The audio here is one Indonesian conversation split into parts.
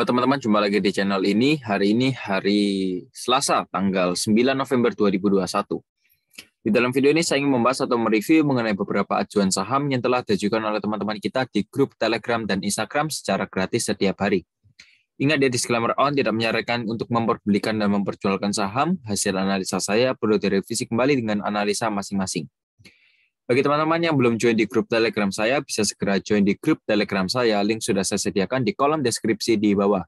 Halo teman-teman, jumpa lagi di channel ini. Hari ini hari Selasa, tanggal 9 November 2021. Di dalam video ini saya ingin membahas atau mereview mengenai beberapa ajuan saham yang telah diajukan oleh teman-teman kita di grup Telegram dan Instagram secara gratis setiap hari. Ingat ya, disclaimer on tidak menyarankan untuk memperbelikan dan memperjualkan saham. Hasil analisa saya perlu direvisi kembali dengan analisa masing-masing. Bagi teman-teman yang belum join di grup Telegram saya, bisa segera join di grup Telegram saya. Link sudah saya sediakan di kolom deskripsi di bawah.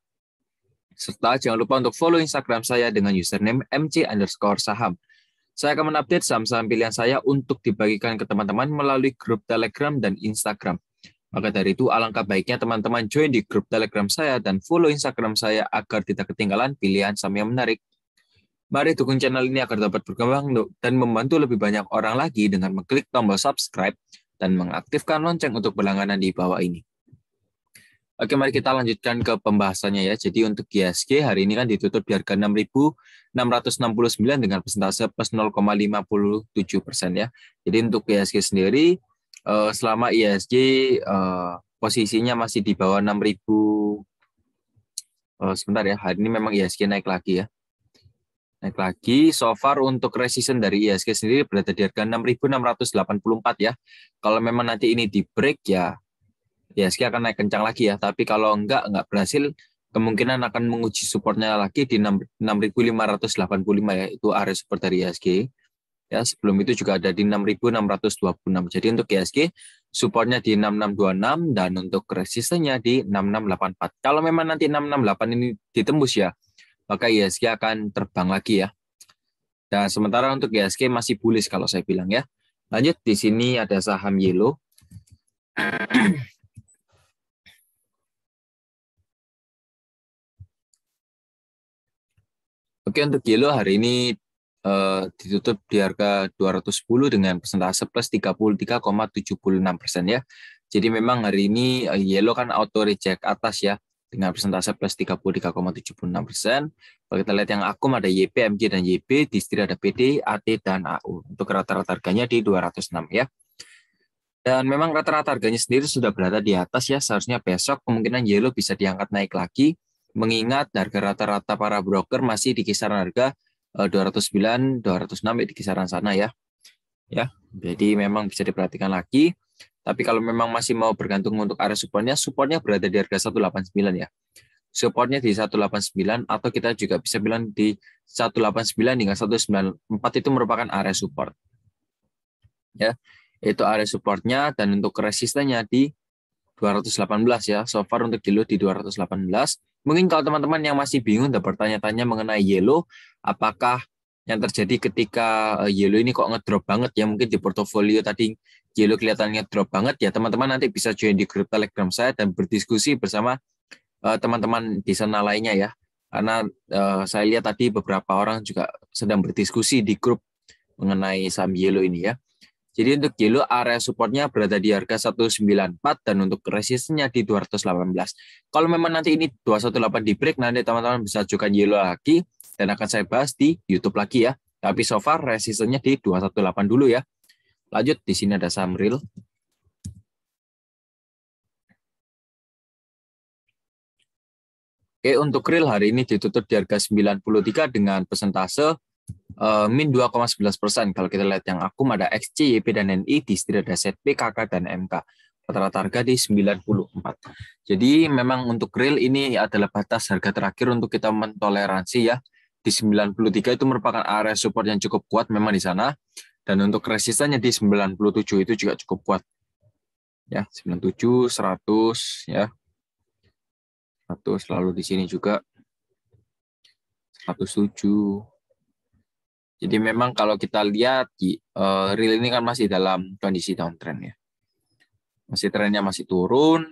Serta jangan lupa untuk follow Instagram saya dengan username mc_saham. Saya akan mengupdate saham-saham pilihan saya untuk dibagikan ke teman-teman melalui grup Telegram dan Instagram. Maka dari itu, alangkah baiknya teman-teman join di grup Telegram saya dan follow Instagram saya agar tidak ketinggalan pilihan saham yang menarik. Mari dukung channel ini agar dapat berkembang dan membantu lebih banyak orang lagi dengan mengklik tombol subscribe dan mengaktifkan lonceng untuk berlangganan di bawah ini. Oke, mari kita lanjutkan ke pembahasannya ya. Jadi untuk IHSG hari ini kan ditutup di harga 6.669 dengan persentase plus 0,57% ya. Jadi untuk IHSG sendiri, selama IHSG posisinya masih di bawah 6.000, sebentar ya, hari ini memang IHSG naik lagi ya. Naik lagi, so far untuk resisten dari IHSG sendiri berada di harga 6.684 ya. Kalau memang nanti ini di break ya, IHSG akan naik kencang lagi ya. Tapi kalau enggak berhasil, kemungkinan akan menguji supportnya lagi di 6.585 ya. Itu area support dari IHSG. Ya, sebelum itu juga ada di 6.626. Jadi untuk IHSG, supportnya di 6626 dan untuk resistennya di 6684. Kalau memang nanti 668 ini ditembus ya, maka IHSG akan terbang lagi ya. Dan sementara untuk IHSG masih bullish kalau saya bilang ya. Lanjut, di sini ada saham Yellow. Oke, untuk Yellow hari ini ditutup di harga 210 dengan persentase plus 33,76% ya. Jadi memang hari ini Yellow kan auto reject atas ya, dengan persentase plus 33,76%. Kalau kita lihat yang akum ada YP, MG, dan YB, di setir ada PD, AT, dan AU. Untuk rata-rata harganya di 206 ya. Dan memang rata-rata harganya sendiri sudah berada di atas ya. Seharusnya besok kemungkinan Yellow bisa diangkat naik lagi. Mengingat harga rata-rata para broker masih di kisaran harga 209, 206 di kisaran sana ya. Ya, jadi memang bisa diperhatikan lagi. Tapi kalau memang masih mau bergantung untuk area supportnya berada di harga 189 ya. Supportnya di 189 atau kita juga bisa bilang di 189 hingga 194 itu merupakan area support. Ya, itu area supportnya dan untuk resistennya di 218 ya. So far untuk Yellow di 218. Mungkin kalau teman-teman yang masih bingung dan bertanya-tanya mengenai Yellow, apakah yang terjadi ketika Yellow ini kok ngedrop banget ya, mungkin di portofolio tadi Yellow kelihatannya drop banget ya, teman-teman nanti bisa join di grup Telegram saya dan berdiskusi bersama teman-teman di sana lainnya ya. Karena saya lihat tadi beberapa orang juga sedang berdiskusi di grup mengenai saham Yellow ini ya. Jadi untuk Yellow area supportnya berada di harga 194 dan untuk resistennya di 218. Kalau memang nanti ini 218 di break, nanti teman-teman bisa ajukan Yellow lagi dan akan saya bahas di YouTube lagi ya. Tapi so far resistennya di 218 dulu ya. Lanjut, di sini ada saham Real. Oke, untuk Real hari ini ditutup di harga 93 dengan persentase min 2,11%. Kalau kita lihat yang akum ada XC, YP, dan NI, di setir ada ZP, KK, dan MK. Rata-rata harga di 94. Jadi memang untuk Real ini adalah batas harga terakhir untuk kita mentoleransi ya. Di 93 itu merupakan area support yang cukup kuat memang di sana. Dan untuk resistannya di 97 itu juga cukup kuat. Ya, 97, 100 ya. 100 lalu di sini juga 107. Jadi memang kalau kita lihat Real ini kan masih dalam kondisi downtrend ya. Trennya masih turun.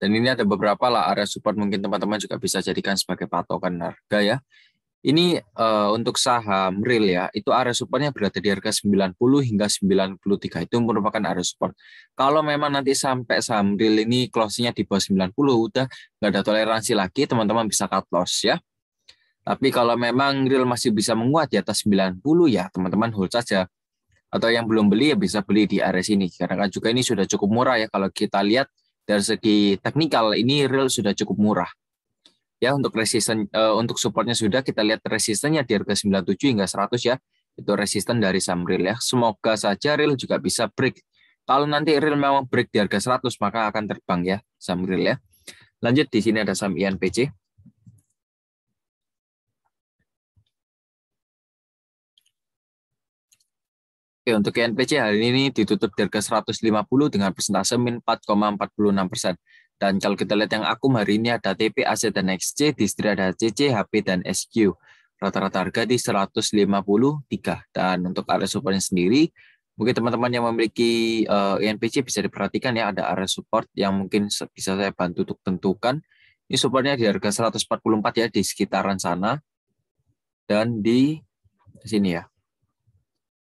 Dan ini ada beberapa lah area support mungkin teman-teman juga bisa jadikan sebagai patokan harga ya. Ini untuk saham Real ya, itu area supportnya berada di harga 90 hingga 93. Itu merupakan area support. Kalau memang nanti sampai saham Real ini closing-nya di bawah 90, udah nggak ada toleransi lagi, teman-teman bisa cut loss ya. Tapi kalau memang Real masih bisa menguat di atas 90 ya, teman-teman hold saja. Atau yang belum beli ya bisa beli di area sini. Karena kan juga ini sudah cukup murah ya kalau kita lihat dari segi teknikal ini real sudah cukup murah. Ya, untuk resisten untuk supportnya sudah kita lihat resistennya di harga 97 hingga 100 ya. Itu resisten dari saham real ya. Semoga saja real juga bisa break. Kalau nanti real memang break di harga 100 maka akan terbang ya saham real ya. Lanjut di sini ada saham INPC. Oke, untuk INPC hari ini ditutup di harga 150 dengan persentase min 4,46%. Dan kalau kita lihat yang akum hari ini ada TP, AC, dan XC, di istri ada CC, HP, dan SQ. Rata-rata harga di 153. Dan untuk area supportnya sendiri, mungkin teman-teman yang memiliki INPC bisa diperhatikan ya, ada area support yang mungkin bisa saya bantu untuk tentukan. Ini supportnya di harga 144 ya, di sekitaran sana. Dan di sini ya.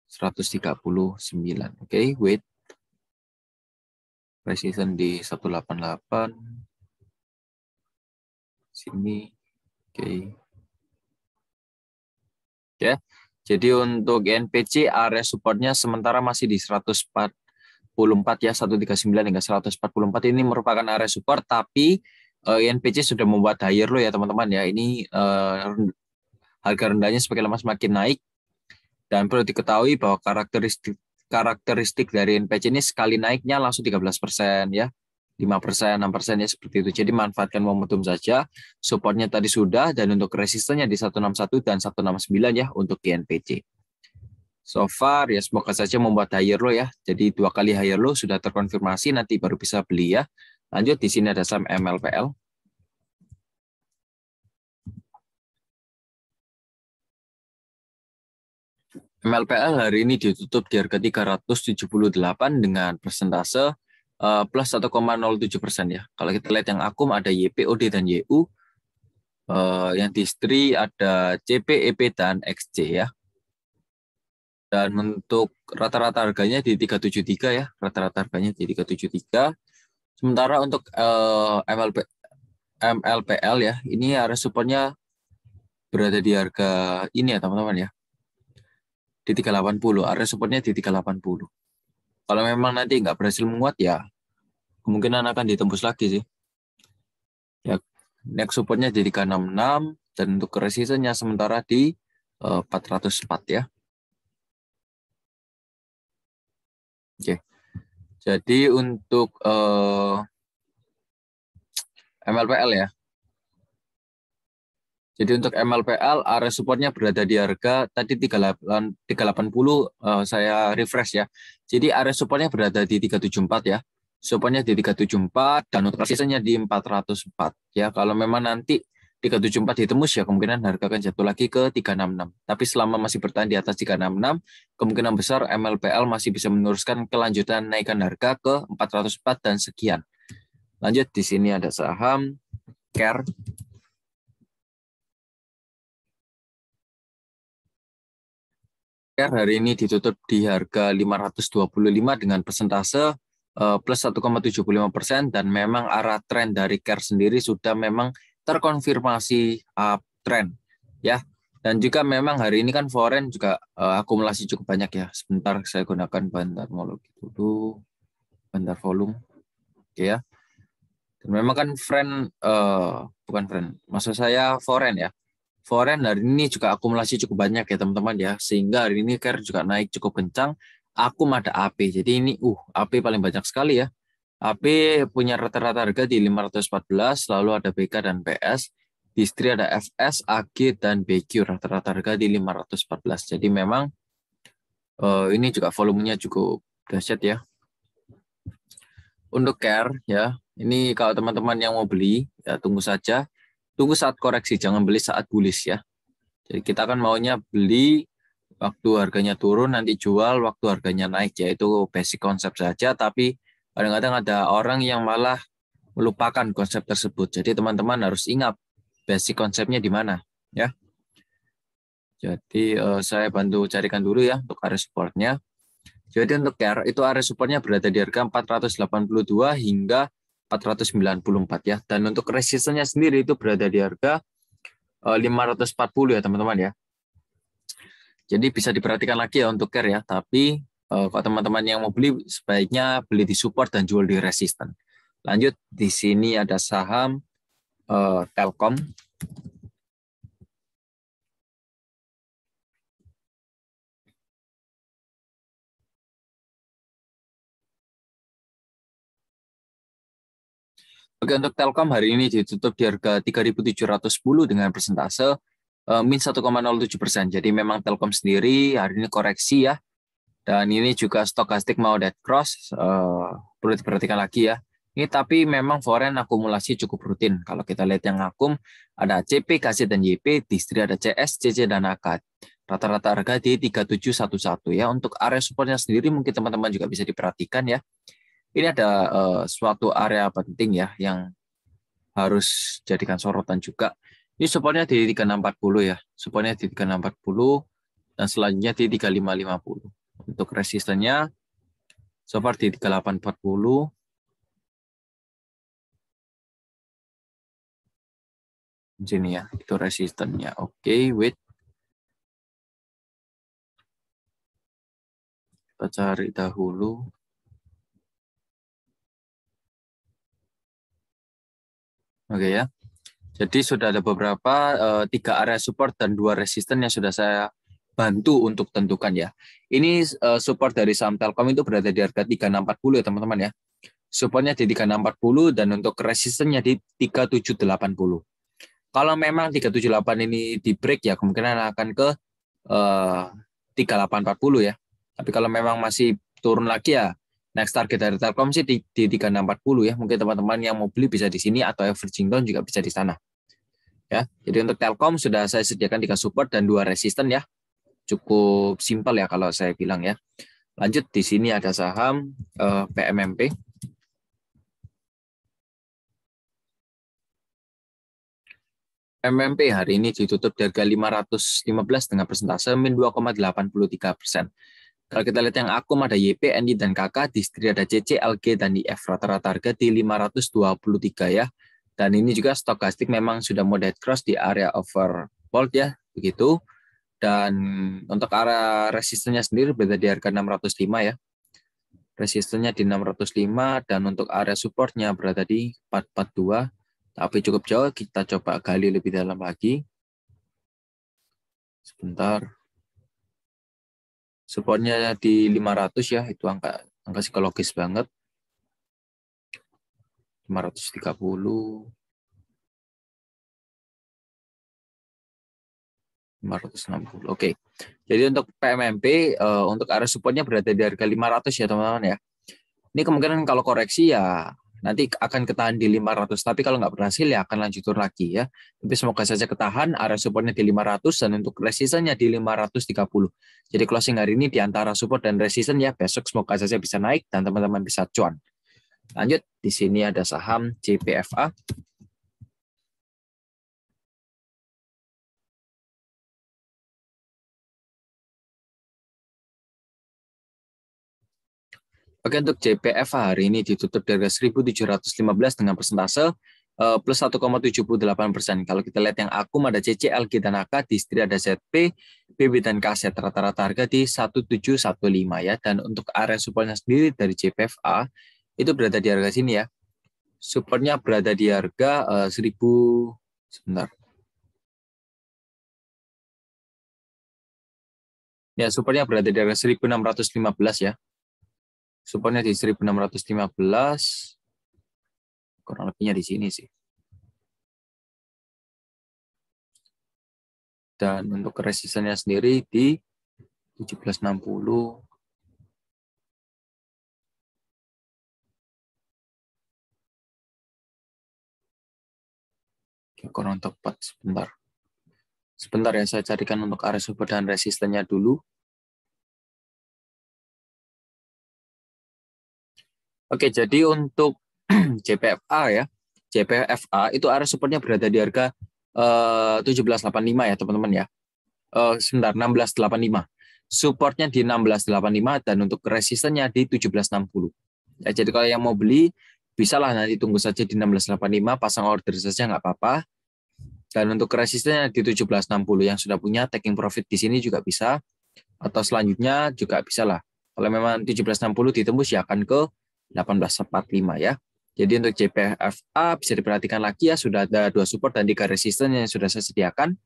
139. Oke, wait. Precision di 188. Sini. Oke. Ya. Jadi untuk INPC area supportnya sementara masih di 144 ya, 139 hingga 144 ini merupakan area support, tapi INPC sudah membuat higher low ya teman-teman ya. Ini harga rendahnya semakin naik. Dan perlu diketahui bahwa karakteristik dari INPC ini sekali naiknya langsung 13% ya, 5%, 6% ya seperti itu. Jadi manfaatkan momentum saja. Supportnya tadi sudah, dan untuk resistennya di 161 dan 169 ya untuk INPC. So far ya semoga saja membuat higher low ya. Jadi 2 kali higher low sudah terkonfirmasi, nanti baru bisa beli ya. Lanjut di sini ada saham MLPL. MLPL hari ini ditutup di harga 378 dengan persentase plus 1,07% ya. Kalau kita lihat yang akum ada YP, OD, dan YU. Yang di istri ada CP, EP, dan XC ya. Dan untuk rata-rata harganya di 373 ya. Rata-rata harganya di 373. Sementara untuk MLPL ya, ini area supportnya berada di harga ini ya teman-teman ya. Di 380, area supportnya di 380. Kalau memang nanti nggak berhasil menguat ya, kemungkinan akan ditembus lagi sih. Ya, next supportnya di 366 dan untuk resistennya sementara di 404 ya. Oke. Jadi untuk MLPL ya. Jadi untuk MLPL area supportnya berada di harga tadi 380 saya refresh ya. Jadi area supportnya berada di 374 ya. Supportnya di 374 dan untuk resistennya di 404 ya. Kalau memang nanti 374 ditembus ya kemungkinan harga akan jatuh lagi ke 366. Tapi selama masih bertahan di atas 366, kemungkinan besar MLPL masih bisa meneruskan kelanjutan naikkan harga ke 404 dan sekian. Lanjut di sini ada saham CARE. Hari ini ditutup di harga 525 dengan persentase plus 1,75% dan memang arah tren dari CARE sendiri sudah memang terkonfirmasi uptrend ya. Dan juga memang hari ini kan foreign juga akumulasi cukup banyak ya. Sebentar saya gunakan bandar dulu, bandar volume. Oke ya. Dan memang kan bukan friend, maksud saya foreign ya. Foreign hari ini juga akumulasi cukup banyak ya teman-teman ya, sehingga hari ini CARE juga naik cukup kencang. Akum ada AP, jadi ini AP paling banyak sekali ya. AP punya rata-rata harga di 514, lalu ada BK dan PS. Di istri ada FS, AG, dan BQ, rata-rata harga di 514. Jadi memang ini juga volumenya cukup dahsyat ya. Untuk CARE ya, ini kalau teman-teman yang mau beli ya tunggu saja. Tunggu saat koreksi, jangan beli saat bullish ya. Jadi kita kan maunya beli waktu harganya turun, nanti jual waktu harganya naik, yaitu basic konsep saja, tapi kadang-kadang ada orang yang malah melupakan konsep tersebut. Jadi teman-teman harus ingat basic konsepnya di mana ya. Jadi saya bantu carikan dulu ya untuk area supportnya. Jadi untuk CARE itu area supportnya berada di harga 482 hingga 494 ya. Dan untuk resistennya sendiri itu berada di harga 540 ya teman-teman ya. Jadi bisa diperhatikan lagi ya untuk CARE ya. Tapi kalau teman-teman yang mau beli sebaiknya beli di support dan jual di resisten. Lanjut, di sini ada saham Telkom. Oke, untuk Telkom hari ini ditutup di harga 3.710 dengan persentase min 1,07%. Jadi memang Telkom sendiri hari ini koreksi ya. Dan ini juga stokastik mau dead cross, perlu diperhatikan lagi ya. Ini tapi memang foreign akumulasi cukup rutin. Kalau kita lihat yang akum, ada CP, KC, dan YP, distri ada CS, CC, dan AK. Rata-rata harga di 3711 ya. Untuk area supportnya sendiri mungkin teman-teman juga bisa diperhatikan ya. Ini ada suatu area penting ya yang harus jadikan sorotan juga. Ini supportnya di 3640 ya. Supportnya di 3640 dan selanjutnya di 3550. Untuk resistennya so far di 3840. Di sini ya, itu resistennya. Oke, wait. Kita cari dahulu. Oke ya. Jadi sudah ada beberapa 3 area support dan 2 resisten yang sudah saya bantu untuk tentukan ya. Ini support dari saham Telkom itu berada di harga 3640 ya teman-teman ya. Supportnya di 3640 dan untuk resistennya di 3780. Kalau memang 378 ini di break ya kemungkinan akan ke 3840 ya. Tapi kalau memang masih turun lagi ya next target dari Telkom sih di 3640 ya. Mungkin teman-teman yang mau beli bisa di sini atau averaging down juga bisa di sana. Ya. Jadi untuk Telkom sudah saya sediakan 3 support dan 2 resisten ya. Cukup simpel ya kalau saya bilang ya. Lanjut di sini ada saham PMMP. PMMP hari ini ditutup di harga 515 dengan persentase min 2,83%. Kalau kita lihat yang akum ada YP, ND, dan KK, distri ada CC, LG, dan IF. Rata-rata harga di 523 ya. Dan ini juga stokastik memang sudah mau dead cross di area overbought ya, begitu. Dan untuk area resistennya sendiri berada di harga 605 ya. Resistennya di 605 dan untuk area supportnya berada di 442. Tapi cukup jauh, kita coba gali lebih dalam lagi. Sebentar. Supportnya di 500 ya, itu angka psikologis banget. 530. 560. Oke. Jadi untuk PMMP untuk area supportnya berada di harga 500 ya teman-teman ya. Ini kemungkinan kalau koreksi ya nanti akan ketahan di 500. Tapi kalau nggak berhasil ya akan lanjut turun lagi ya. Tapi semoga saja ketahan, area supportnya di 500 dan untuk resistennya di 530. Jadi closing hari ini di antara support dan resisten ya. Besok semoga saja bisa naik dan teman-teman bisa cuan. Lanjut, di sini ada saham JPFA. Oke, untuk JPFA hari ini ditutup di harga 1.715 dengan persentase plus 1,78%. Kalau kita lihat yang akum ada CC, LG, dan AK, distri ada ZP, PB, dan KZ. Rata-rata harga di 1715 ya. Dan untuk area supportnya sendiri dari JPFA itu berada di harga sini ya. Supportnya berada di harga 1000, sebentar. Ya, supportnya berada di harga 1615 ya. Supportnya di 1615. Kurang lebihnya di sini sih. Dan untuk resistennya sendiri di 1760. Kurang tepat, sebentar. Sebentar ya, saya carikan untuk area support dan resistennya dulu. Oke, jadi untuk JPFA ya, JPFA itu area supportnya berada di harga 1785 ya teman-teman ya. Sebentar, 1685. Supportnya di 1685 dan untuk resistennya di 1760. Ya, jadi kalau yang mau beli, bisalah nanti tunggu saja di 1685, pasang order saja nggak apa-apa. Dan untuk resistennya di 1760 yang sudah punya taking profit di sini juga bisa. Atau selanjutnya juga bisa lah. Kalau memang 1760 ditembus ya akan ke 1845 ya. Jadi untuk JPFA bisa diperhatikan lagi ya, sudah ada 2 support dan 3 resisten yang sudah saya sediakan.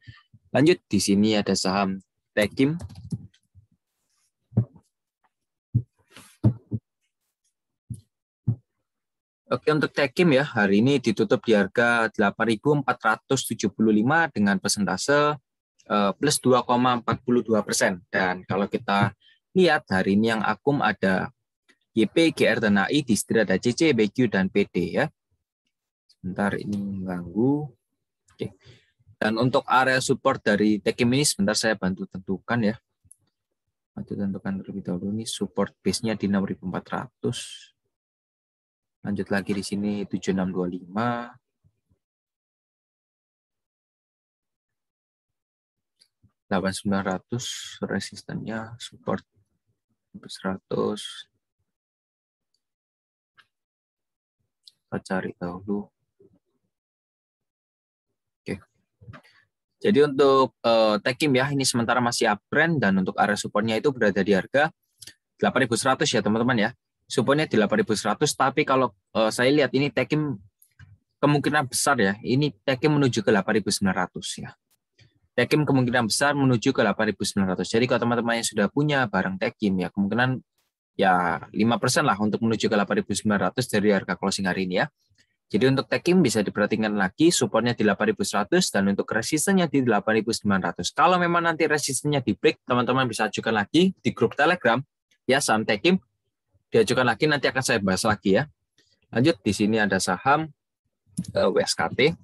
Lanjut, di sini ada saham Techim. Oke, untuk Techim ya, hari ini ditutup di harga 8.475 dengan persentase plus 2,42%. Dan kalau kita lihat hari ini yang akum ada YP, GR, dan AI, di setir ada CC, BQ, dan PD ya. Sebentar, ini mengganggu. Oke. Dan untuk area support dari Techim ini sebentar saya bantu tentukan ya. Bantu tentukan terlebih dahulu, ini support base-nya di 6.400. Lanjut lagi di sini 7625. 8.900 resistennya, support 100. Kita cari dahulu. Oke. Jadi untuk Techim ya, ini sementara masih uptrend dan untuk area supportnya itu berada di harga 8.100 ya teman-teman ya. Supportnya di 8.100, tapi kalau saya lihat ini Techim kemungkinan besar ya, ini Techim menuju ke 8.900 ya. Techim kemungkinan besar menuju ke 8.900. Jadi kalau teman-teman yang sudah punya barang Techim ya, kemungkinan ya 5% lah untuk menuju ke 8.900 dari harga closing hari ini ya. Jadi untuk Techim bisa diperhatikan lagi, supportnya di 8.100 dan untuk resistennya di 8.900. Kalau memang nanti resistennya di break, teman-teman bisa ajukan lagi di grup Telegram ya, saham Techim diajukan lagi, nanti akan saya bahas lagi ya. Lanjut, di sini ada saham WSKT.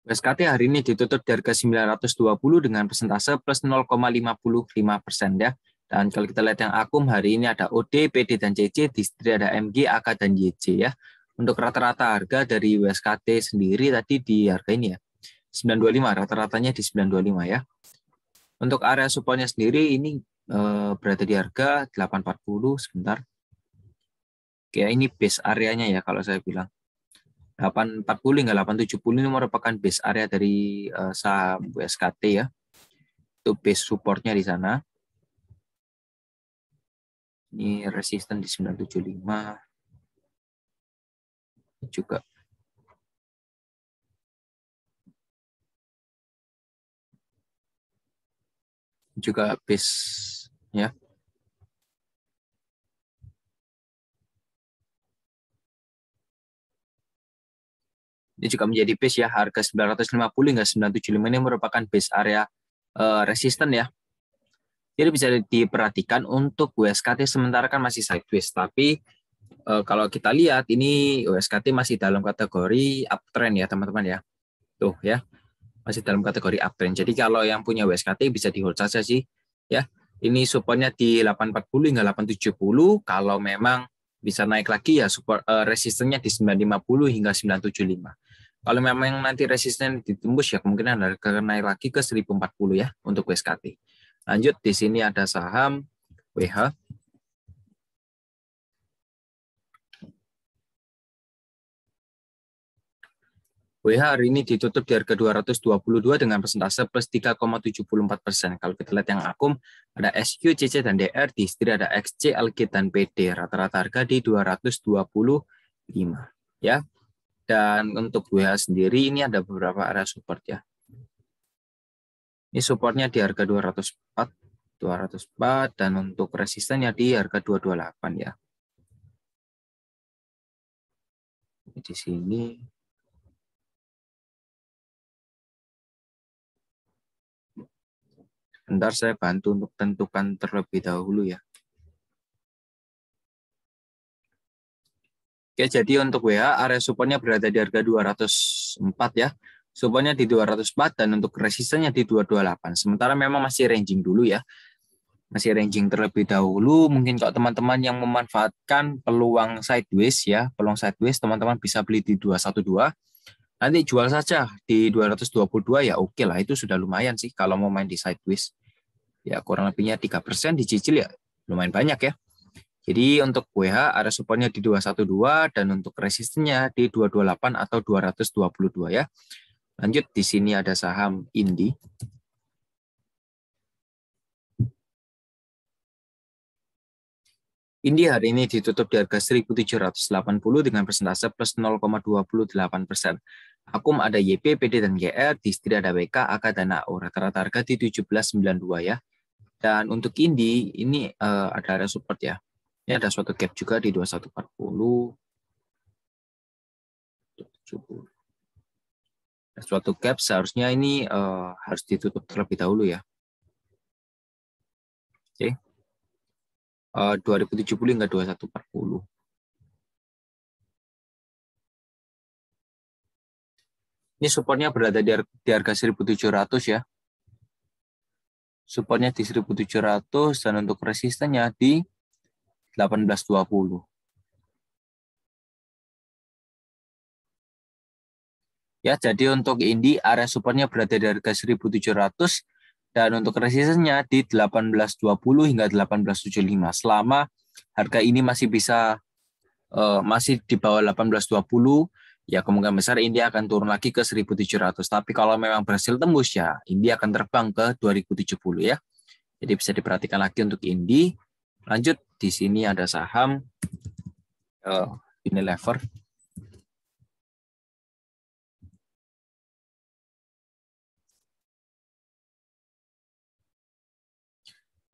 WSKT hari ini ditutup di harga 920 dengan persentase plus 0,55% ya. Dan kalau kita lihat yang akum hari ini ada OD, PD, dan CC, di setir ada MG, AK, dan YC ya. Untuk rata-rata harga dari WSKT sendiri tadi di harga ini ya, 925, rata-ratanya di 925 ya. Untuk area supportnya sendiri ini berada di harga 840, sebentar. Oke, ini base areanya ya kalau saya bilang. 840 hingga 870 ini merupakan base area dari saham WSKT ya. Itu base supportnya di sana. Ini resisten di 975. Juga base ya. Ini juga menjadi base ya, harga 950 hingga 975 ini merupakan base area resisten ya. Jadi bisa diperhatikan untuk WSKT sementara kan masih sideways, tapi kalau kita lihat ini WSKT masih dalam kategori uptrend ya teman-teman ya. Tuh ya, masih dalam kategori uptrend. Jadi kalau yang punya WSKT bisa di hold saja sih ya. Ini supportnya di 840 hingga 870. Kalau memang bisa naik lagi ya support resistennya di 950 hingga 975. Kalau memang nanti resisten ditembus ya kemungkinan harga naik lagi ke 1040 ya untuk WSKT. Lanjut, di sini ada saham WH. WH hari ini ditutup di harga 222 dengan persentase plus 3,74%. Kalau kita lihat yang akum, ada SQ, CC, dan DR, di setir ada XC, LG, dan PD. Rata-rata harga di 225. Ya. Dan untuk WH sendiri ini ada beberapa area support ya. Ini supportnya di harga 204, dan untuk resistennya di harga 228 ya. Di sini sebentar saya bantu untuk tentukan terlebih dahulu ya. Oke, jadi untuk WH area supportnya berada di harga 204 ya. Supportnya di 204 dan untuk resistennya di 228. Sementara memang masih ranging dulu ya. Masih ranging terlebih dahulu. Mungkin kalau teman-teman yang memanfaatkan peluang sideways ya, peluang sideways teman-teman bisa beli di 212. Nanti jual saja di 222 ya oke lah, itu sudah lumayan sih kalau mau main di sideways. Ya kurang lebihnya 3% dicicil ya lumayan banyak ya. Jadi untuk WH ada supportnya di 212 dan untuk resistennya di 228 atau 222 ya. Lanjut, di sini ada saham Indi. Indi hari ini ditutup di harga 1.780 dengan persentase plus 0,28%. Akum ada YP, PD, dan GR, Distri ada WK, AK, dan AO. Rata-rata harga di 1792 ya. Dan untuk Indi, ini ada area support ya. Ini ada suatu gap juga di 2140. Suatu gap seharusnya ini harus ditutup terlebih dahulu ya. Oke. 2070 hingga 2140. Ini supportnya berada di harga 1.700 ya. Supportnya di 1.700 dan untuk resistennya di 1820. Ya, jadi untuk Indi area supportnya berada di harga 1.700 dan untuk resistennya di 1820 hingga 1875. Selama harga ini masih bisa masih di bawah 1820, ya kemungkinan besar Indi akan turun lagi ke 1.700. Tapi kalau memang berhasil tembus ya, Indi akan terbang ke 2070 ya. Jadi bisa diperhatikan lagi untuk Indi. Lanjut, di sini ada saham Unilever.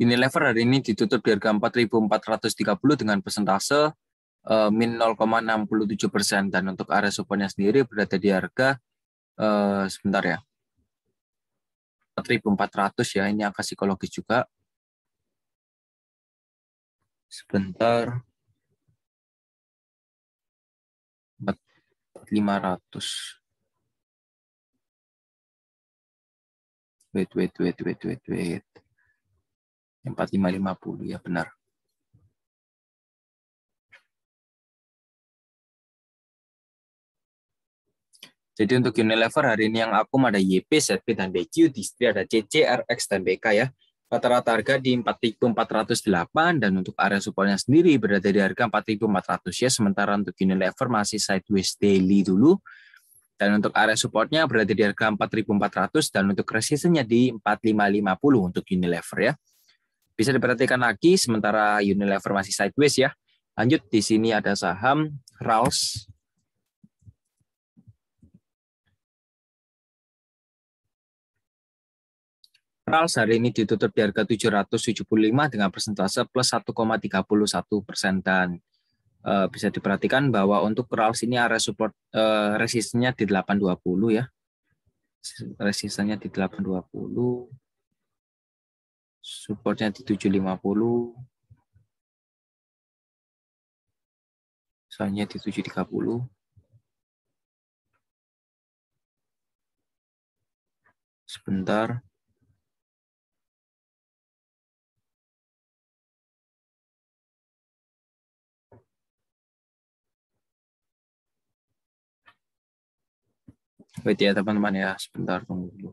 Unilever hari ini ditutup di harga 4.430 dengan persentase min 0,67% dan untuk area supportnya sendiri berada di harga sebentar ya 4.400 ya, ini angka psikologis juga. Sebentar. 4.500. Wait. 4.550 ya benar. Jadi untuk Unilever hari ini yang akum ada YP, ZP, dan BQ, Distri ada CC, RX, dan BK ya. Rata-rata harga di 4.408 dan untuk area supportnya sendiri berada di harga 4.400 ya. Sementara untuk Unilever masih sideways daily dulu. Dan untuk area supportnya berada di harga 4.400 dan untuk resistennya di 4.550 untuk Unilever ya. Bisa diperhatikan lagi sementara Unilever masih sideways ya. Lanjut, di sini ada saham Ralls. Ralls hari ini ditutup di harga 775 dengan persentase plus 1,31% dan bisa diperhatikan bahwa untuk Ralls ini area support resistennya di 820 ya. Resistennya di 820. Supportnya di 750. Misalnya di 730. Sebentar. Wait ya teman-teman ya, sebentar tunggu dulu.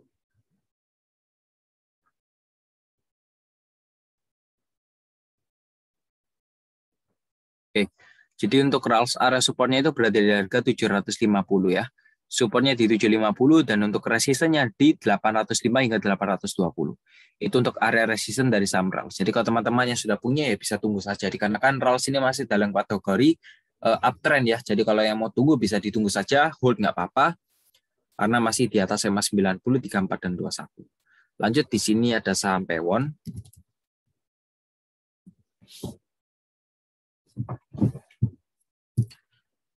Oke, jadi untuk Ralls area supportnya itu berada di harga 750 ya. Supportnya di 750 dan untuk resistennya di 805 hingga 820. Itu untuk area resisten dari saham Ralls. Jadi kalau teman-teman yang sudah punya ya bisa tunggu saja. Dikarenakan Ralls ini masih dalam kategori uptrend ya. Jadi kalau yang mau tunggu bisa ditunggu saja, hold nggak apa-apa. Karena masih di atas EMA 90, 34, dan 21. Lanjut, di sini ada saham Pewon.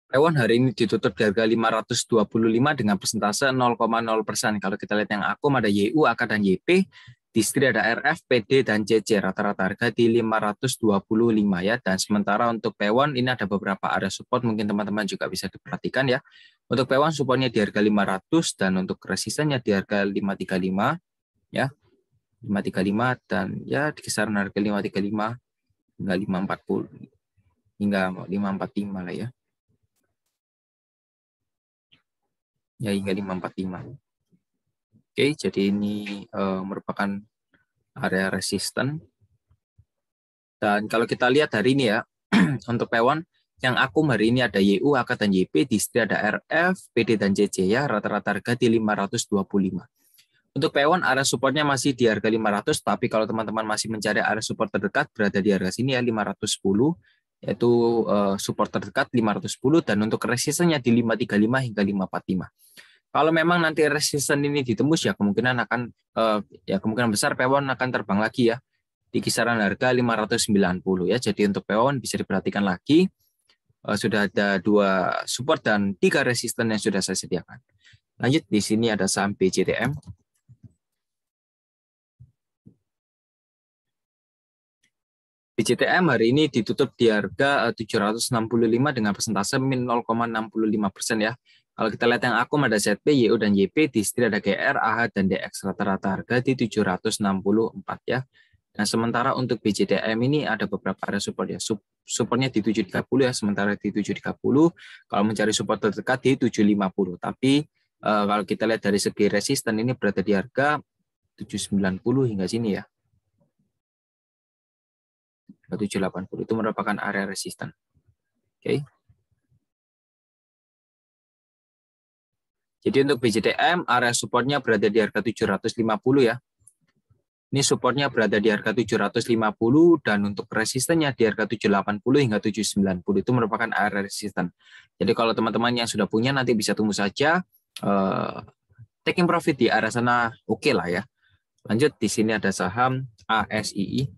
Pewon hari ini ditutup di harga 525 dengan persentase 0,0%. Kalau kita lihat yang akum ada YU, AK, dan YP. Distri ada RF, PD, dan CC. Rata-rata harga di 525 ya. Dan sementara untuk Pewon ini ada beberapa area support. Mungkin teman-teman juga bisa diperhatikan ya. Untuk Pewon supportnya di harga 500 dan untuk resistennya di harga 535 ya. 535 dan ya di kisaran harga 535 hingga 540 hingga 545 lah ya. Ya hingga 545. Oke, jadi ini merupakan area resisten. Dan kalau kita lihat hari ini ya, untuk Pewon yang akum hari ini ada YU, AK, dan YP, Distri ada RF, PD, dan CC ya, rata-rata harga di 525. Untuk P1 area supportnya masih di harga 500, tapi kalau teman-teman masih mencari area support terdekat berada di harga sini ya 510, yaitu support terdekat 510 dan untuk resistennya di 535 hingga 545. Kalau memang nanti resisten ini ditembus ya kemungkinan besar P1 akan terbang lagi ya di kisaran harga 590 ya. Jadi untuk P1 bisa diperhatikan lagi, sudah ada 2 support dan 3 resisten yang sudah saya sediakan. Lanjut, di sini ada saham BCTM. BCTM hari ini ditutup di harga 765 dengan persentase min 0,65% ya. Kalau kita lihat yang akum ada ZP, YU, dan YP, di sini ada GR, AH, dan DX. Rata-rata harga di 764 ya. Nah, sementara untuk BCTM ini ada beberapa area support ya. Supportnya di 730 ya, sementara di 730. Kalau mencari support terdekat di 750. Tapi kalau kita lihat dari segi resisten ini berada di harga 790 hingga sini ya. 780 itu merupakan area resisten. Oke. Jadi untuk BCTM area supportnya berada di harga 750 ya. Ini supportnya berada di harga 750 dan untuk resistennya di harga 780 hingga 790 itu merupakan area resisten. Jadi kalau teman-teman yang sudah punya nanti bisa tunggu saja taking profit di area sana, oke lah ya. Lanjut, di sini ada saham ASII.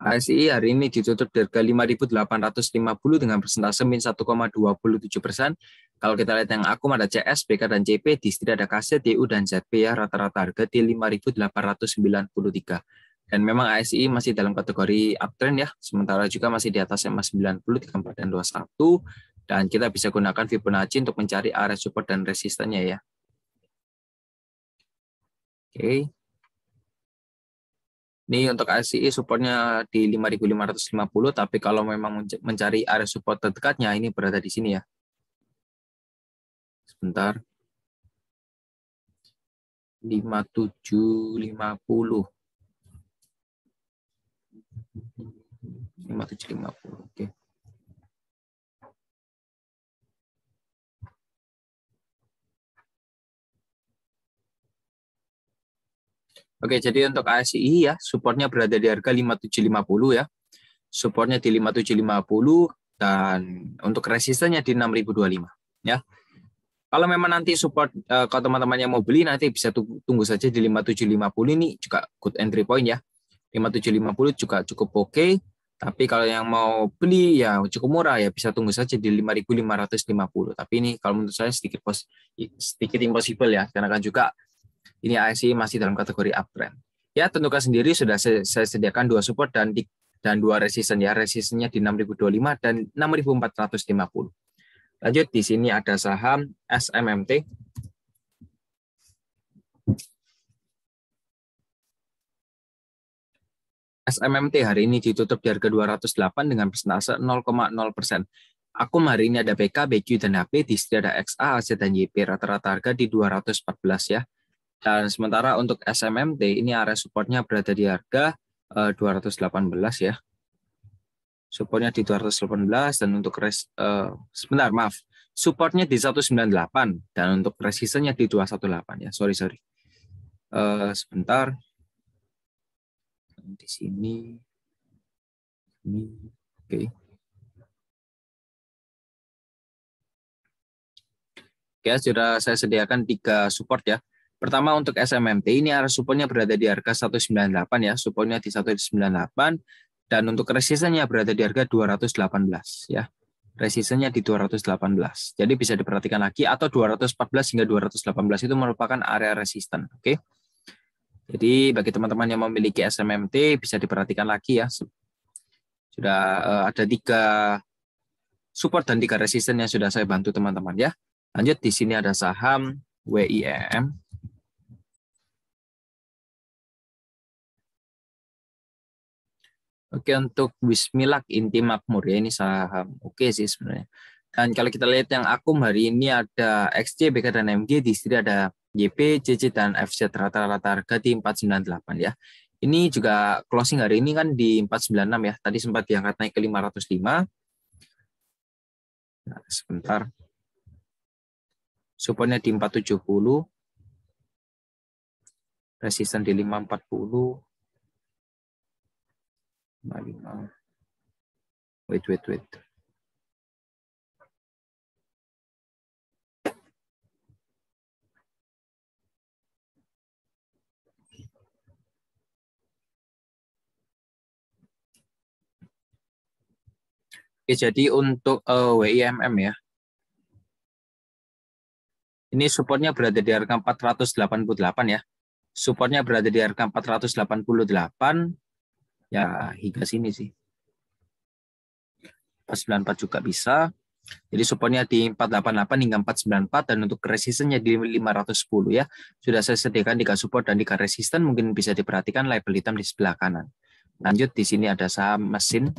ASI hari ini ditutup di harga 5.850 dengan persentase min 1,27%. Kalau kita lihat yang akum ada CS, BK, dan CP, di sini ada KC, DU, dan ZP ya, rata-rata harga di 5.893. Dan memang ASI masih dalam kategori uptrend ya, sementara juga masih di atas EMA 90, 34, dan 21. Dan kita bisa gunakan Fibonacci untuk mencari area support dan resistennya ya. Oke. Ini untuk ASI supportnya di 5.550, tapi kalau memang mencari area support terdekatnya ini berada di sini ya. Sebentar. 5750. 5750. Oke. Oke, jadi untuk ASI ya, supportnya berada di harga 5750 ya. Supportnya di 5750 dan untuk resistennya di 6025 ya. Kalau memang nanti support kalau teman-teman yang mau beli nanti bisa tunggu saja di 5750, ini juga good entry point ya. 5750 juga cukup oke. Tapi kalau yang mau beli ya cukup murah ya bisa tunggu saja di 5.550. Tapi ini kalau menurut saya sedikit impossible ya, karena kan juga ini ASI masih dalam kategori uptrend. Ya, tentukan sendiri sudah saya sediakan 2 support dan 2 resisten ya. Resistennya di 6.025 dan 6.450. Lanjut, di sini ada saham SMMT. SMMT hari ini ditutup di harga 208 dengan persentase 0,0%. Akum hari ini ada BK, BQ, dan HP. Di sini ada XA, AC, dan YP. Rata-rata harga di 214 ya. Dan sementara untuk SMMT ini area supportnya berada di harga 218 ya. Supportnya di 218 dan untuk supportnya di 198 dan untuk resistennya di 218 ya. Sorry. Sebentar. Di sini. Ini oke. Oke, sudah saya sediakan 3 support ya. Pertama untuk SMMT ini area supportnya berada di harga 198 ya, supportnya di 198 dan untuk resistennya berada di harga 218 ya. Resistennya di 218. Jadi bisa diperhatikan lagi atau 214 hingga 218 itu merupakan area resisten, oke. Jadi bagi teman-teman yang memiliki SMMT bisa diperhatikan lagi ya. Sudah ada 3 support dan 3 resisten yang sudah saya bantu teman-teman ya. Lanjut, di sini ada saham WIEM. Oke, untuk Wismilak Inti Makmur ya, ini saham oke sih sebenarnya. Dan kalau kita lihat yang akum hari ini ada XC, BK, dan MG, di sini ada YP, CC, dan FZ, rata-rata harga di 498 ya. Ini juga closing hari ini kan di 496 ya. Tadi sempat diangkat naik ke 505. Nah, sebentar. supportnya di 470, resisten di 540, 55. Wait. Oke, jadi untuk WIMM ya, ini supportnya berada di harga 488 ya. Supportnya berada di harga 488 ya, hingga sini sih. 494 juga bisa. Jadi supportnya di 488 hingga 494 dan untuk resistennya di 510 ya. Sudah saya sediakan 3 support dan 3 resisten, mungkin bisa diperhatikan label hitam di sebelah kanan. Lanjut, di sini ada saham mesin.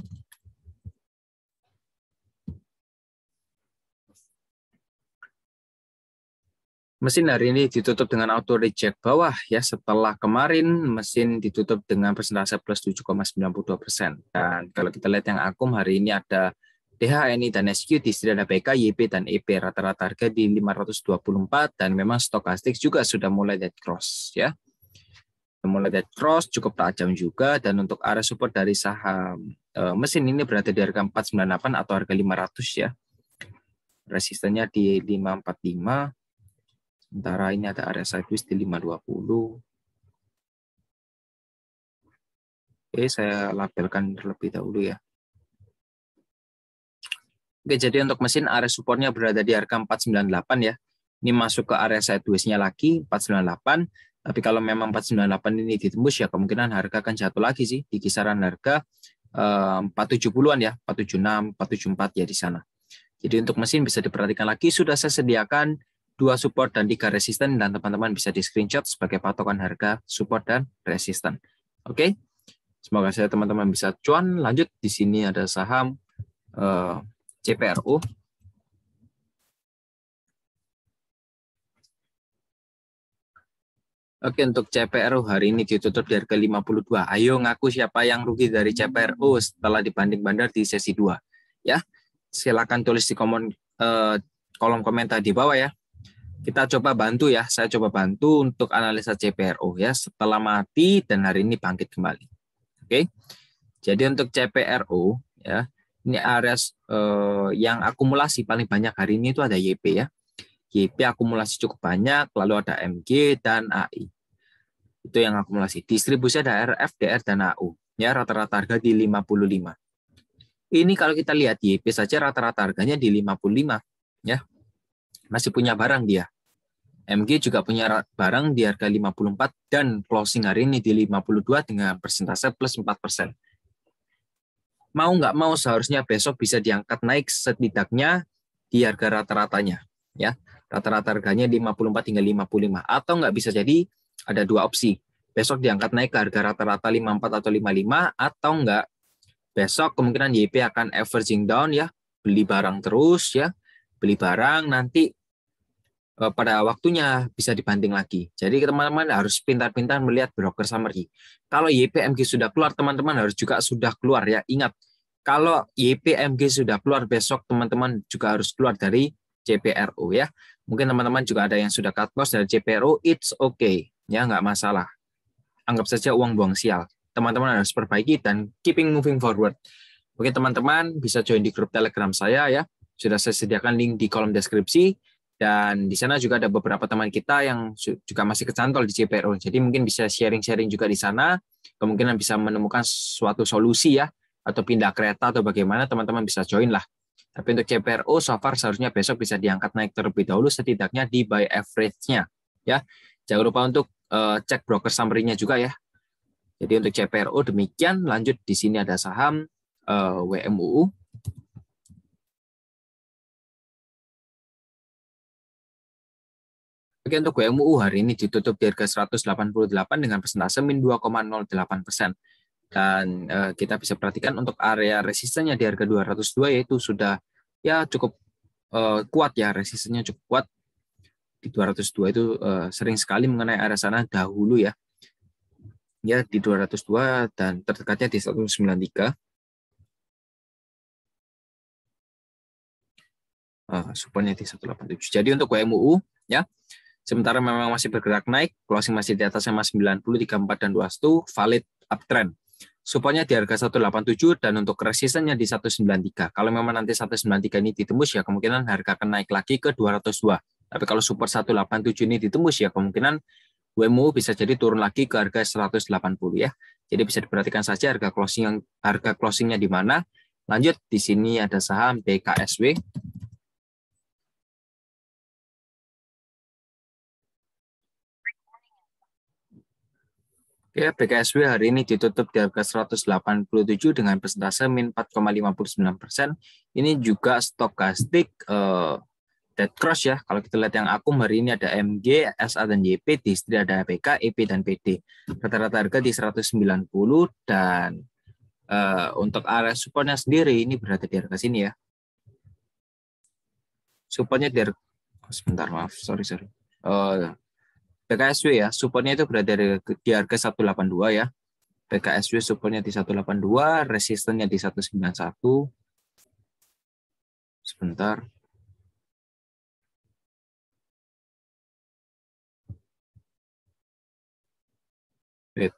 Mesin hari ini ditutup dengan auto reject bawah ya, setelah kemarin mesin ditutup dengan persentase plus 7,92%. Dan kalau kita lihat yang akum hari ini ada DHNI dan SQ, di sini ada PK, YP, dan EP. Rata-rata harga di 524 dan memang stokastik juga sudah mulai dead cross ya. Mulai dead cross cukup tajam juga, dan untuk area support dari saham mesin ini berada di harga 498 atau harga 500 ya. Resistennya di 545. Sementara ini ada area sideways di 520. Oke, saya labelkan terlebih dahulu ya. Oke, jadi untuk mesin area supportnya berada di harga 498 ya. Ini masuk ke area sideways-nya lagi 498. Tapi kalau memang 498 ini ditembus ya, kemungkinan harga akan jatuh lagi sih di kisaran harga 470-an ya, 476, 474 ya di sana. Jadi untuk mesin bisa diperhatikan lagi, sudah saya sediakan 2 support dan 3 resisten, dan teman-teman bisa di screenshot sebagai patokan harga support dan resisten. Oke, semoga saya teman-teman bisa cuan. Lanjut, di sini ada saham CPRO. Oke, untuk CPRO hari ini ditutup di harga 52. Ayo ngaku siapa yang rugi dari CPRO setelah dibanding bandar di sesi 2 ya. Silakan tulis di kolom komentar di bawah ya. Kita coba bantu ya, saya coba bantu untuk analisa CPRO ya, setelah mati dan hari ini bangkit kembali. Oke, jadi untuk CPRO ya, ini area yang akumulasi paling banyak hari ini itu ada YP ya. YP akumulasi cukup banyak, lalu ada MG dan AI. Itu yang akumulasi. Distribusi ada RF, DR, dan AU. Ya, rata-rata harga di 55. Ini kalau kita lihat YP saja rata-rata harganya di 55 ya. Masih punya barang dia. MG juga punya barang di harga 54 dan closing hari ini di 52 dengan persentase plus 4%. Mau nggak mau seharusnya besok bisa diangkat naik setidaknya di harga rata-ratanya ya. Rata-rata harganya 54 hingga 55, atau nggak bisa jadi ada 2 opsi. Besok diangkat naik ke harga rata-rata 54 atau 55, atau nggak besok kemungkinan YP akan averaging down ya, beli barang terus ya. Beli barang nanti pada waktunya bisa dibanting lagi. Jadi teman-teman harus pintar-pintar melihat broker summary. Kalau YPMG sudah keluar, teman-teman harus juga sudah keluar ya. Ingat, kalau YPMG sudah keluar, besok teman-teman juga harus keluar dari CPRO ya. Mungkin teman-teman juga ada yang sudah cut loss dari CPRO, it's okay ya, nggak masalah. Anggap saja uang buang sial. Teman-teman harus perbaiki dan keeping moving forward. Oke teman-teman, bisa join di grup Telegram saya ya. Sudah saya sediakan link di kolom deskripsi. Dan di sana juga ada beberapa teman kita yang juga masih kecantol di CPRO. Jadi mungkin bisa sharing-sharing juga di sana. Kemungkinan bisa menemukan suatu solusi ya. Atau pindah kereta atau bagaimana, teman-teman bisa join lah. Tapi untuk CPRO, so far seharusnya besok bisa diangkat naik terlebih dahulu, setidaknya di buy average-nya. Ya. Jangan lupa untuk cek broker summary-nya juga ya. Jadi untuk CPRO demikian. Lanjut, di sini ada saham WMUU. Oke, untuk WMUU hari ini ditutup di harga 188 dengan persentase min 2,08%. Dan kita bisa perhatikan untuk area resistennya di harga 202, yaitu sudah ya cukup kuat ya, resistennya cukup kuat. Di 202 itu sering sekali mengenai area sana dahulu ya. Ya, di 202 dan terdekatnya di 193. Supportnya di 187. Jadi untuk WMUU Ya. Sementara memang masih bergerak naik, closing masih di atas SMA 90, 34 dan 21, valid uptrend. Supportnya di harga 187 dan untuk resistannya di 193. Kalau memang nanti 193 ini ditembus ya kemungkinan harga akan naik lagi ke 202. Tapi kalau support 187 ini ditembus ya kemungkinan WMU bisa jadi turun lagi ke harga 180 ya. Jadi bisa diperhatikan saja harga closingnya di mana. Lanjut di sini ada saham BKSW. Ya, BKSW hari ini ditutup di harga 187 dengan persentase min 4,59%. Ini juga stokastik dead cross ya. Kalau kita lihat yang akum hari ini ada MG, SA dan YP, di istri ada PK, EP dan PD. Rata-rata harga di 190 dan untuk area supportnya sendiri ini berada di harga sini ya. Supportnya di harga, sebentar maaf, sorry. BKSW ya, supportnya itu berada di harga 182 ya. BKSW supportnya di 182, resistennya di 191. Sebentar. Wait.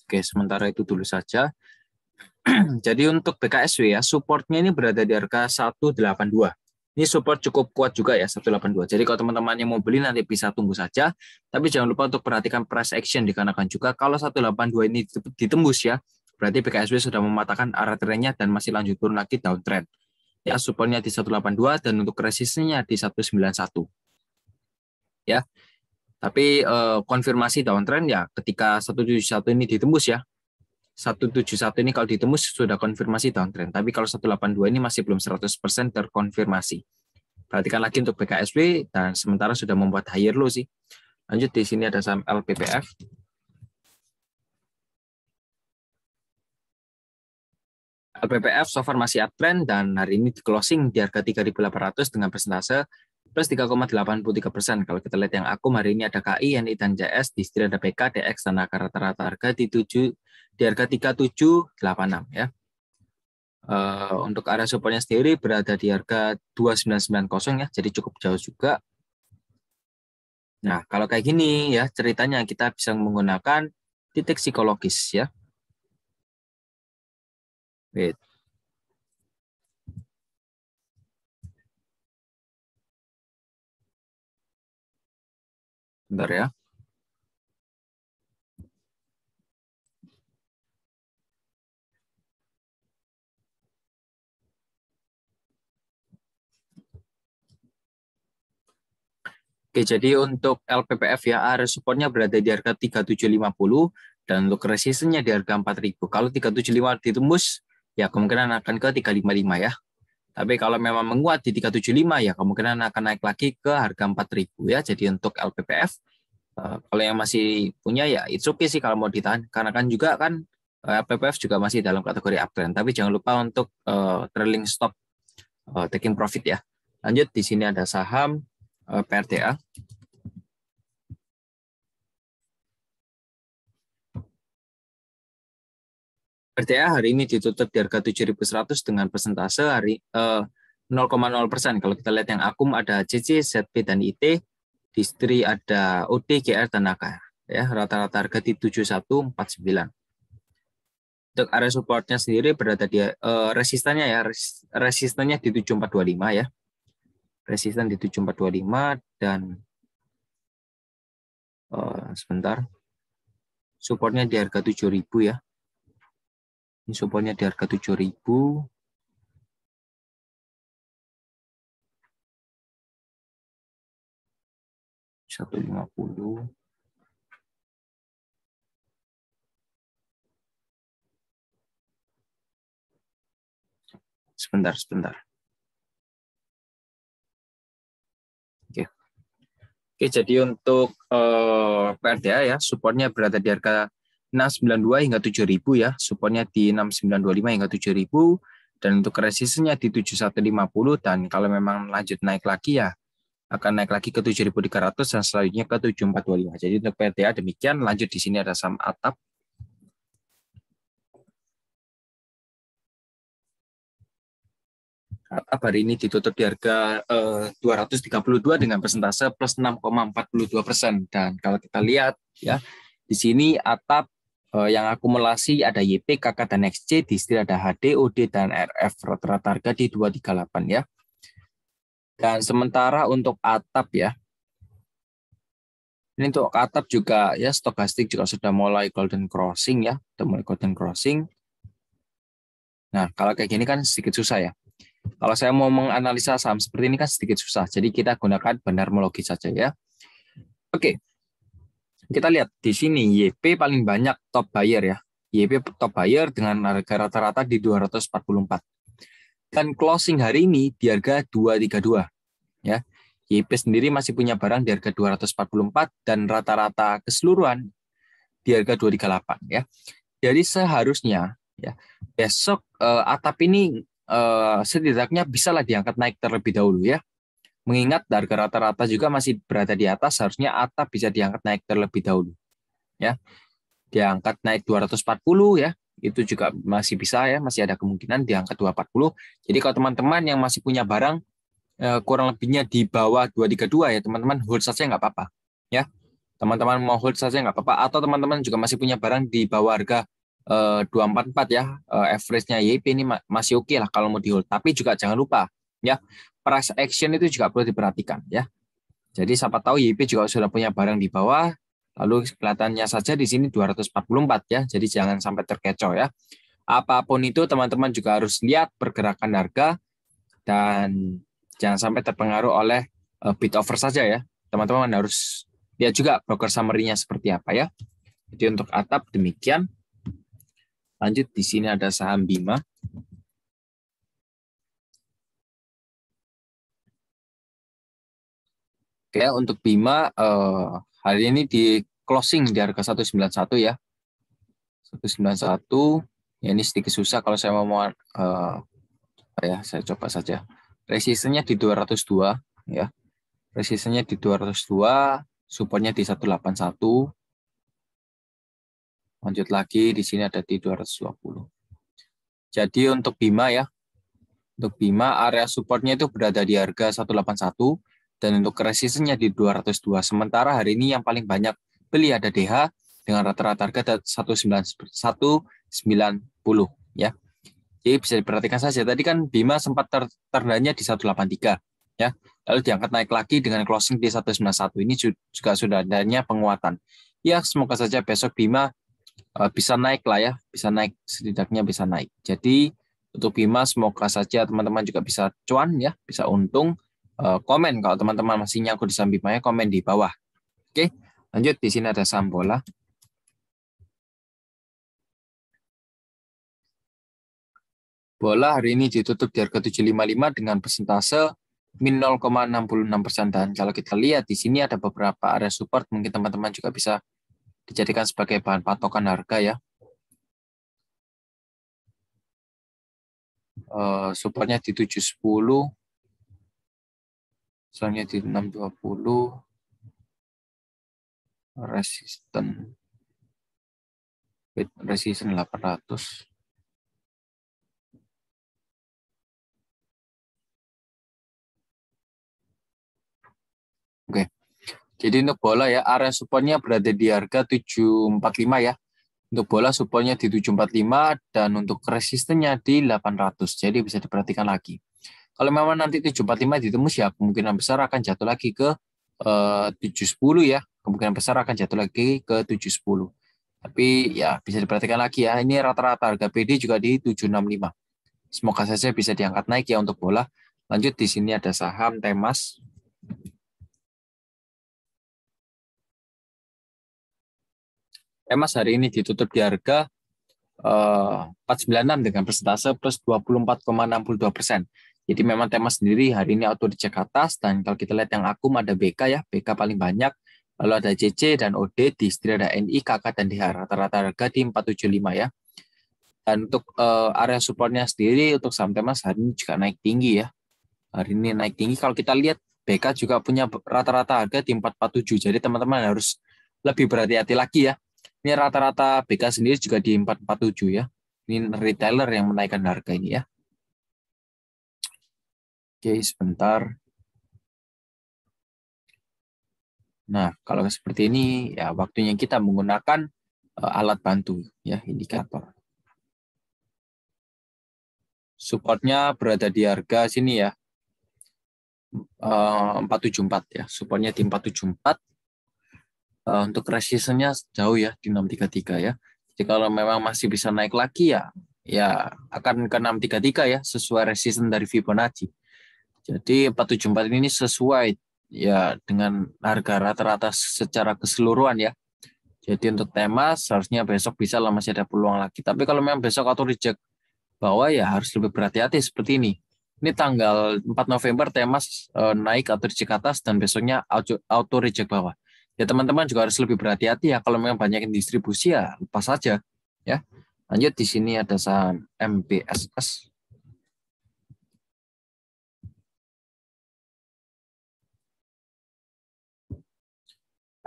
Oke, sementara itu dulu saja. Jadi untuk BKSW ya, supportnya ini berada di harga 182. Ini support cukup kuat juga ya, 182. Jadi kalau teman-teman yang mau beli nanti bisa tunggu saja. Tapi jangan lupa untuk perhatikan price action, dikarenakan juga kalau 182 ini ditembus ya, berarti BKSW sudah mematahkan arah trennya dan masih lanjut turun lagi downtrend. Ya, supportnya di 182 dan untuk resistennya di 191. Ya, tapi konfirmasi downtrend ya ketika 171 ini ditembus ya. 171 ini kalau ditembus sudah konfirmasi downtrend. Tapi kalau 182 ini masih belum 100% terkonfirmasi. Perhatikan lagi untuk BKSW dan sementara sudah membuat higher low sih. Lanjut di sini ada saham LPPF. LPPF so far masih uptrend dan hari ini di closing di harga 3.800 dengan persentase plus 3,83%. Kalau kita lihat yang akum hari ini ada KI, NI, dan JS, di sini ada PK, DX, dan rata-rata harga di harga 3786 ya. Untuk area supportnya sendiri berada di harga 2990 ya, jadi cukup jauh juga. Nah, kalau kayak gini ya ceritanya kita bisa menggunakan titik psikologis ya. Wait. Bentar ya. Oke, jadi untuk LPPF ya, area supportnya berada di harga 3750 dan untuk resistennya di harga 4000. Kalau 375 ditembus, ya kemungkinan akan ke 355 ya. Tapi kalau memang menguat di 375 ya kemungkinan akan naik lagi ke harga 4000 ya. Jadi untuk LPPF kalau yang masih punya ya it's okay sih kalau mau ditahan karena kan juga kan LPPF juga masih dalam kategori uptrend. Tapi jangan lupa untuk trailing stop taking profit ya. Lanjut di sini ada saham PRTA. PRTA hari ini ditutup di harga 7.100 dengan persentase 0,0%. Kalau kita lihat yang akum ada CC, ZP, dan IT, distri ada OD, GR, dan AK. Ya, rata-rata harga di 7149. Untuk area supportnya sendiri berada di resistannya ya, resistannya di 7425 ya. Resistan di 7425 dan sebentar. Supportnya di harga 7000 ya. Ini supportnya di harga 7000. $150. Sebentar. Oke, jadi untuk PRTA ya, supportnya berada di harga 692 hingga 7000 ya, supportnya di 6925 hingga 7000 dan untuk resistennya di 7150 dan kalau memang lanjut naik lagi ya akan naik lagi ke 7300 dan selanjutnya ke 7425. Jadi untuk PRTA demikian, lanjut di sini ada saham Atap. Atap hari ini ditutup di harga 232 dengan persentase plus 6,42%. Dan kalau kita lihat ya, di sini Atap yang akumulasi ada YP, KK, dan XC, di sini ada HD, OD, dan RF. Rata-rata harga di 238 ya. Dan sementara untuk Atap ya, ini untuk Atap juga ya, stokastik juga sudah mulai golden crossing ya, sudah mulai golden crossing. Nah, kalau kayak gini kan sedikit susah ya. Kalau saya mau menganalisa saham seperti ini kan sedikit susah. Jadi kita gunakan benarmologi saja ya. Oke. Kita lihat di sini YP paling banyak top buyer ya. YP top buyer dengan harga rata-rata di 244. Dan closing hari ini di harga 232 ya. YP sendiri masih punya barang di harga 244 dan rata-rata keseluruhan di harga 238 ya. Jadi seharusnya ya besok Atap ini setidaknya bisalah diangkat naik terlebih dahulu ya. Mengingat harga rata-rata juga masih berada di atas, seharusnya Atap bisa diangkat naik terlebih dahulu. Ya, diangkat naik 240 ya, itu juga masih bisa ya, masih ada kemungkinan diangkat 240. Jadi kalau teman-teman yang masih punya barang kurang lebihnya di bawah 232 ya, teman-teman hold saja nggak apa-apa. Ya, teman-teman mau hold saja nggak apa-apa. Atau teman-teman juga masih punya barang di bawah harga 244 ya, average-nya YP ini masih oke lah kalau mau di hold. Tapi juga jangan lupa ya, price action itu juga perlu diperhatikan ya. Jadi siapa tahu YP juga sudah punya barang di bawah, lalu kelihatannya saja di sini 244 ya. Jadi jangan sampai terkecoh ya. Apapun itu teman-teman juga harus lihat pergerakan harga dan jangan sampai terpengaruh oleh bid offer saja ya. Teman-teman harus lihat juga broker summary-nya seperti apa ya. Jadi untuk Atap demikian. Lanjut di sini ada saham Bima. Oke, untuk Bima hari ini di closing di harga 191 ya. 191. Ya ini sedikit susah kalau saya mau ya saya coba saja. Resistennya di 202 ya. Resistennya di 202, supportnya di 181. Lanjut lagi di sini ada di 220. Jadi untuk Bima ya. Untuk Bima area supportnya itu berada di harga 181 dan untuk resistennya di 202. Sementara hari ini yang paling banyak beli ada DH dengan rata-rata harga 190 ya. Jadi bisa diperhatikan saja. Tadi kan Bima sempat terendahnya di 183 ya. Lalu diangkat naik lagi dengan closing di 191. Ini juga sudah adanya penguatan. Ya, semoga saja besok Bima bisa naik lah ya, bisa naik, setidaknya bisa naik. Jadi untuk Bima semoga saja teman-teman juga bisa cuan ya, bisa untung. Komen kalau teman-teman masih nyangkut di saham Bima ya, komen di bawah. Oke, lanjut di sini ada saham bola. Bola hari ini ditutup di harga 755 dengan persentase min 0,66%. Dan kalau kita lihat di sini ada beberapa area support, mungkin teman-teman juga bisa dijadikan sebagai bahan patokan harga ya. Supportnya di 710, misalnya di 620, resisten 800. Oke. Jadi untuk bola ya, area supportnya berada di harga 745 ya. Untuk bola supportnya di 745 dan untuk resistennya di 800. Jadi bisa diperhatikan lagi. Kalau memang nanti 745 ditembus ya, kemungkinan besar akan jatuh lagi ke 710 ya. Kemungkinan besar akan jatuh lagi ke 710. Tapi ya bisa diperhatikan lagi ya. Ini rata-rata harga PD juga di 765. Semoga saja bisa diangkat naik ya untuk bola. Lanjut di sini ada saham Temas. Temas hari ini ditutup di harga 496 dengan persentase plus 24,62%. Jadi memang Temas sendiri hari ini auto dicek atas, dan kalau kita lihat yang akum ada BK ya, BK paling banyak, lalu ada CC dan OD, di setir ada NI, KK, dan DH. Rata-rata harga di 475 ya. Dan untuk area supportnya sendiri untuk saham Temas hari ini juga naik tinggi ya. Hari ini naik tinggi. Kalau kita lihat BK juga punya rata-rata harga di 447. Jadi teman-teman harus lebih berhati-hati lagi ya. Ini rata-rata BK sendiri juga di 447 ya. Ini retailer yang menaikkan harga ini ya. Oke, sebentar. Nah, kalau seperti ini ya waktunya kita menggunakan alat bantu ya, indikator. Supportnya berada di harga sini ya, 474 ya. Supportnya di 474. Untuk resistance-nya jauh ya di 633 ya. Jadi kalau memang masih bisa naik lagi ya akan ke 633 ya, sesuai resistance dari Fibonacci. Jadi 474 ini sesuai ya dengan harga rata-rata secara keseluruhan ya. Jadi untuk tema seharusnya besok bisa lah, masih ada peluang lagi. Tapi kalau memang besok auto reject bawah ya harus lebih berhati-hati seperti ini. Ini tanggal 4 November Temas naik atau reject atas dan besoknya auto reject bawah. Ya teman-teman juga harus lebih berhati-hati ya, kalau memang banyak yang distribusi ya lepas saja ya. Lanjut, di sini ada saham MBSS.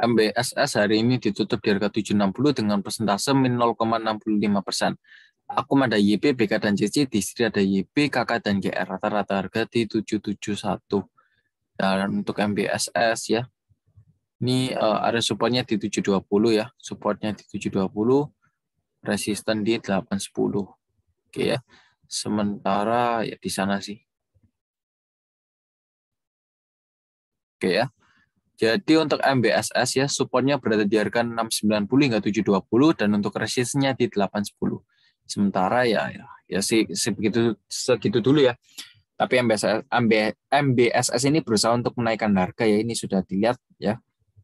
MBSS hari ini ditutup di harga 760 dengan persentase min 0,65%. Akum ada YP, BK, dan JC, distri ada YP, KK, dan GR. Rata-rata harga di 771. Dan untuk MBSS ya, ini ada supportnya di 720 ya. Supportnya di 720, resisten di 810. Oke ya. Sementara ya di sana sih. Oke ya. Jadi untuk MBSS ya, supportnya berada di harga 690 hingga 720 dan untuk resistennya di 810. Sementara ya sih segitu dulu ya. Tapi MBSS ini berusaha untuk menaikkan harga ya, ini sudah dilihat ya.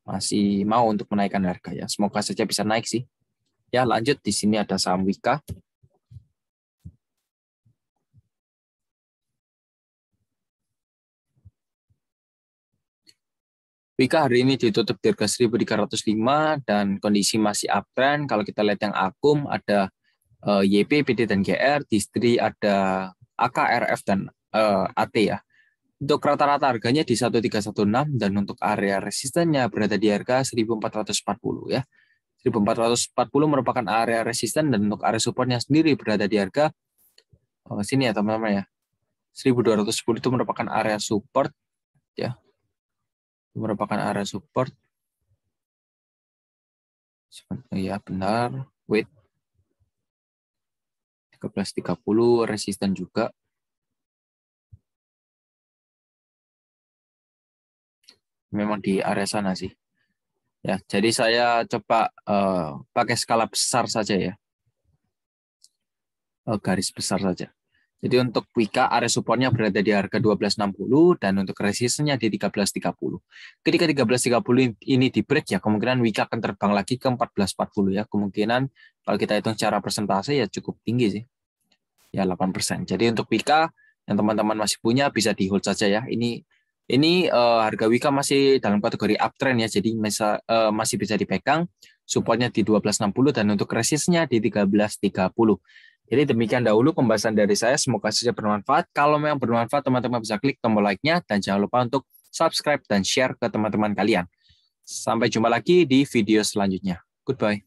Masih mau untuk menaikkan harga ya. Semoga saja bisa naik sih. Ya, lanjut, di sini ada saham Wika. Wika hari ini ditutup di harga 1.305 dan kondisi masih uptrend. Kalau kita lihat yang Akum ada YP, PD, dan GR, distri ada AK, RF, dan AT ya. Untuk rata-rata harganya di 1316 dan untuk area resistennya berada di harga 1440 ya. 1440 merupakan area resisten dan untuk area supportnya sendiri berada di harga sini ya teman-teman ya. 1210 itu merupakan area support ya. Merupakan area support. Ya benar. Wait. 1330 resisten juga. Memang di area sana sih. Ya, jadi saya coba pakai skala besar saja ya. Garis besar saja. Jadi untuk Wika area supportnya berada di harga 1260 dan untuk resistennya di 1330. Ketika 1330 ini di break ya, kemungkinan Wika akan terbang lagi ke 1440 ya. Kemungkinan kalau kita hitung secara persentase ya cukup tinggi sih. Ya 8%. Jadi untuk Wika yang teman-teman masih punya bisa di hold saja ya. Ini harga Wika masih dalam kategori uptrend ya. Jadi masih bisa dipegang. Supportnya di 1260 dan untuk resistnya di 1330. Jadi demikian dahulu pembahasan dari saya. Semoga saja bermanfaat. Kalau memang bermanfaat, teman-teman bisa klik tombol like-nya dan jangan lupa untuk subscribe dan share ke teman-teman kalian. Sampai jumpa lagi di video selanjutnya. Goodbye.